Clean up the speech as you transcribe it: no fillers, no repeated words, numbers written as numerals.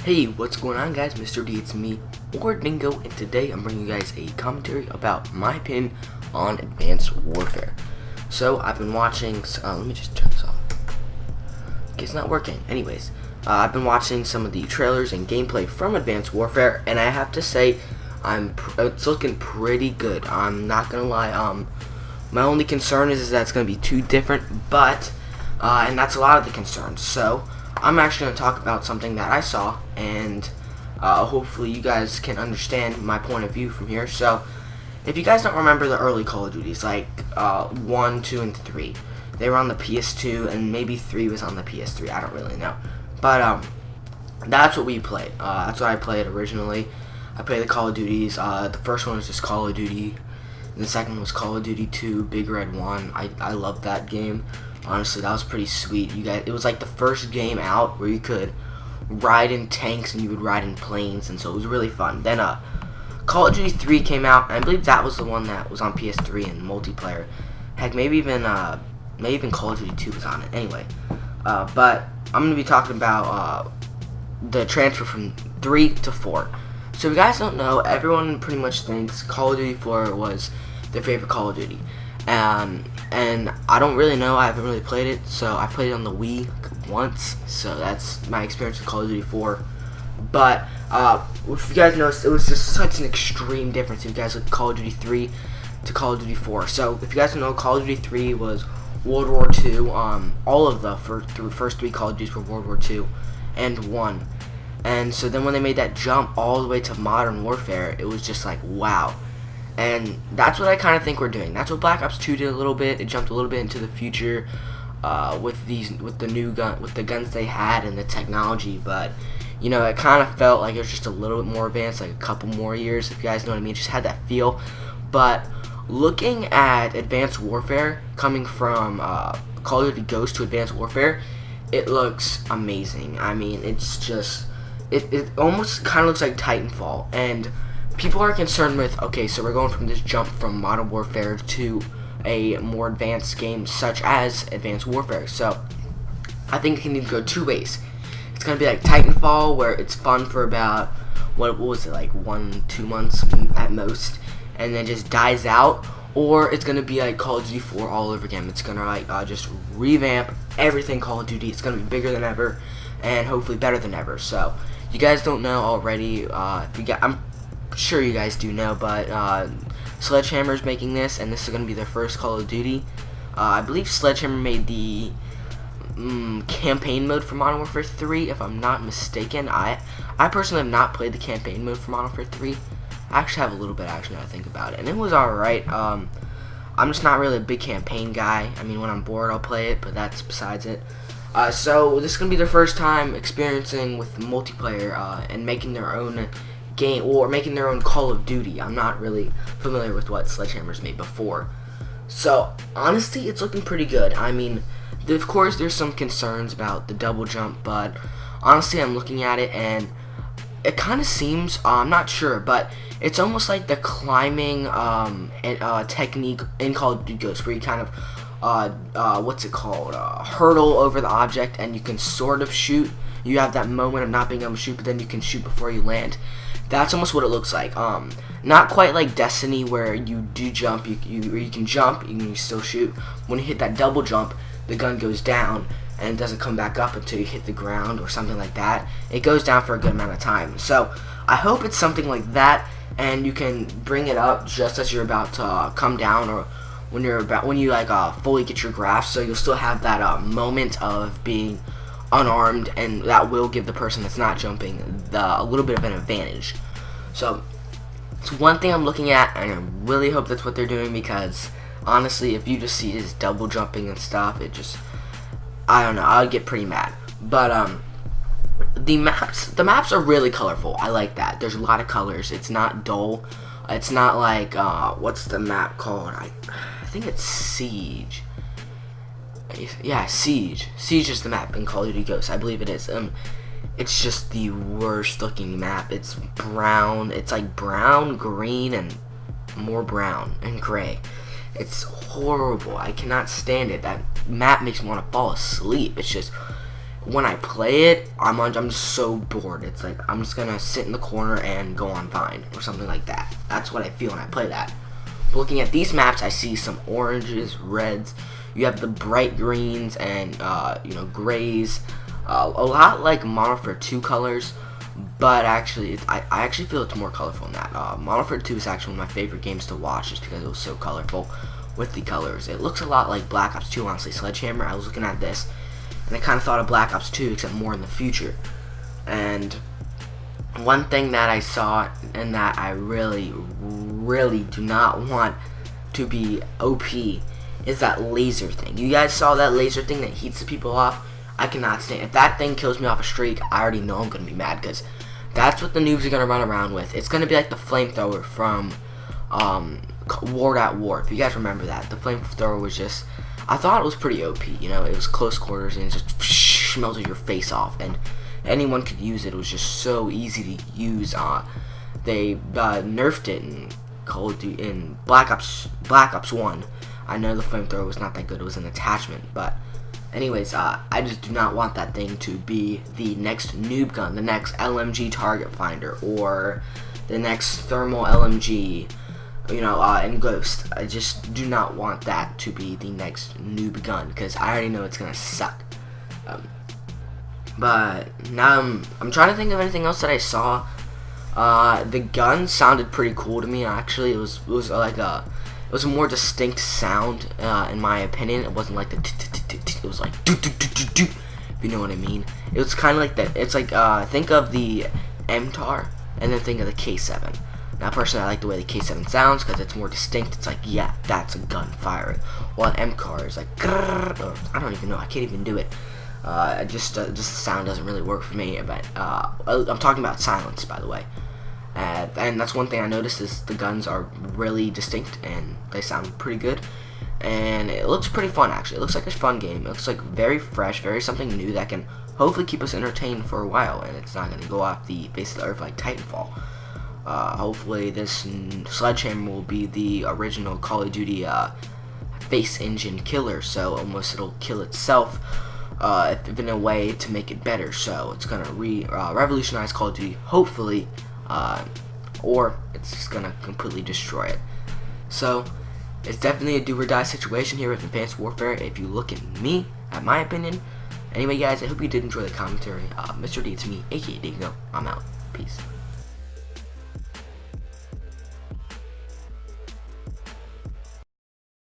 Hey, what's going on, guys? Mr. D, it's me, or Dingo, and today I'm bringing you guys a commentary about my opinion on Advanced Warfare. So, I've been watching, let me just turn this off. Okay, it's not working. Anyways, I've been watching some of the trailers and gameplay from Advanced Warfare, and I have to say, it's looking pretty good. I'm not gonna lie, my only concern is that it's gonna be too different, but, and that's a lot of the concerns. So, I'm actually going to talk about something that I saw, and hopefully you guys can understand my point of view from here. So, if you guys don't remember the early Call of Duties, like 1, 2, and 3, they were on the PS2, and maybe 3 was on the PS3, I don't really know. But that's what we played. That's what I played originally. I played the Call of Duties. The first one was just Call of Duty. The second one was Call of Duty 2, Big Red 1. I loved that game. Honestly, that was pretty sweet. It was like the first game out where you could ride in tanks and you would ride in planes, and so it was really fun. Then Call of Duty 3 came out, and I believe that was the one that was on PS3 and multiplayer. Heck, maybe even Call of Duty 2 was on it. Anyway, but I'm gonna be talking about the transfer from 3 to 4. So if you guys don't know, everyone pretty much thinks Call of Duty 4 was their favorite Call of Duty. And I don't really know, I haven't really played it, so I played it on the Wii once, so that's my experience with Call of Duty 4. But, if you guys noticed, it was just such an extreme difference if you guys look at Call of Duty 3 to Call of Duty 4. So, if you guys don't know, Call of Duty 3 was World War II, all of the first 3 Call of Duties were World War II and 1. And so then when they made that jump all the way to Modern Warfare, it was just like, wow. And that's what I kind of think we're doing. That's what Black Ops 2 did a little bit. It jumped a little bit into the future with the guns they had and the technology. But you know, it kind of felt like it was just a little bit more advanced, like a couple more years, if you guys know what I mean. It just had that feel. But looking at Advanced Warfare, coming from Call of Duty Ghost to Advanced Warfare, it looks amazing. I mean, it's just it almost kind of looks like Titanfall. And people are concerned with, okay, so we're going from this jump from Modern Warfare to a more advanced game such as Advanced Warfare. So I think it can either go two ways. It's going to be like Titanfall, where it's fun for about, what was it, like 1-2 months at most, and then just dies out. Or it's going to be like Call of Duty 4 all over again. It's going to like just revamp everything Call of Duty. It's going to be bigger than ever and hopefully better than ever. So you guys don't know already, I'm sure you guys do know, but Sledgehammer's making this, and this is going to be their first Call of Duty. I believe Sledgehammer made the campaign mode for Modern Warfare 3, if I'm not mistaken. I personally have not played the campaign mode for Modern Warfare 3. I actually have a little bit, actually, now I think about it, and it was alright. I'm just not really a big campaign guy. I mean, when I'm bored, I'll play it, but that's besides it. So this is going to be their first time experiencing with multiplayer and making their own game, or making their own Call of Duty. I'm not really familiar with what Sledgehammer's made before. So, honestly, it's looking pretty good. I mean, of course, there's some concerns about the double jump, but honestly, I'm looking at it, and it kind of seems, I'm not sure, but it's almost like the climbing technique in Call of Duty Ghost, where you kind of, what's it called, hurdle over the object, and you can sort of shoot. You have that moment of not being able to shoot, but then you can shoot before you land. That's almost what it looks like. Not quite like Destiny, where you do jump, you can jump, and you still shoot. When you hit that double jump, the gun goes down, and it doesn't come back up until you hit the ground or something like that. It goes down for a good amount of time. So I hope it's something like that, and you can bring it up just as you're about to come down, or when you fully get your grasp. So you'll still have that moment of being unarmed, and that will give the person that's not jumping a little bit of an advantage. So it's one thing I'm looking at, and I really hope that's what they're doing, because honestly, if you just see this double jumping and stuff, it just, I don't know, I would get pretty mad. But the maps are really colorful. I like that. There's a lot of colors. It's not dull. It's not like what's the map called? I think it's Siege. Yeah, Siege. Siege is the map in Call of Duty Ghosts. I believe it is. It's just the worst looking map. It's brown. It's like brown, green, and more brown and gray. It's horrible. I cannot stand it. That map makes me want to fall asleep. It's just, when I play it, I'm so bored. It's like I'm just gonna sit in the corner and go on Vine or something like that. That's what I feel when I play that. But looking at these maps, I see some oranges, reds. You have the bright greens and grays. A lot like Modern Warfare 2 colors, but actually, I actually feel it's more colorful than that. Modern Warfare 2 is actually one of my favorite games to watch just because it was so colorful with the colors. It looks a lot like Black Ops 2, honestly. Sledgehammer, I was looking at this, and I kind of thought of Black Ops 2, except more in the future. And one thing that I saw and that I really, really do not want to be OP is that laser thing. You guys saw that laser thing that heats the people off? I cannot stand it. If that thing kills me off a streak, I already know I'm going to be mad, because that's what the noobs are going to run around with. It's going to be like the flamethrower from War at War. If you guys remember that. The flamethrower was just, I thought it was pretty OP. You know, it was close quarters and it just melted your face off. And anyone could use it. It was just so easy to use. They nerfed it in Black Ops 1. I know the flamethrower was not that good. It was an attachment, but anyways, I just do not want that thing to be the next noob gun, the next LMG target finder, or the next thermal LMG, in Ghost. I just do not want that to be the next noob gun, because I already know it's gonna suck. But now I'm trying to think of anything else that I saw. The gun sounded pretty cool to me. Actually, it was like it was a more distinct sound, in my opinion. It wasn't like the it was like if you know what I mean. It was kind of like that. It's like think of the MTAR and then think of the K7. Now, personally, I like the way the K7 sounds because it's more distinct. It's like, yeah, that's a gun firing. While an MCAR is like, I don't even know. I can't even do it. Just the sound doesn't really work for me. But I'm talking about silence, by the way. And that's one thing I noticed is the guns are really distinct and they sound pretty good. And it looks pretty fun, actually. It looks like a fun game. It looks like very fresh, very something new that can hopefully keep us entertained for a while. And it's not going to go off the face of the earth like Titanfall. Hopefully this Sledgehammer will be the original Call of Duty face engine killer. So almost it'll kill itself in a way to make it better. So it's going to revolutionize Call of Duty, hopefully. Or it's just gonna completely destroy it. So it's definitely a do or die situation here with Advanced Warfare, if you look at me, at my opinion. Anyway, guys, I hope you did enjoy the commentary. Mr. D, it's me, A.K.A. Dingo. I'm out. Peace.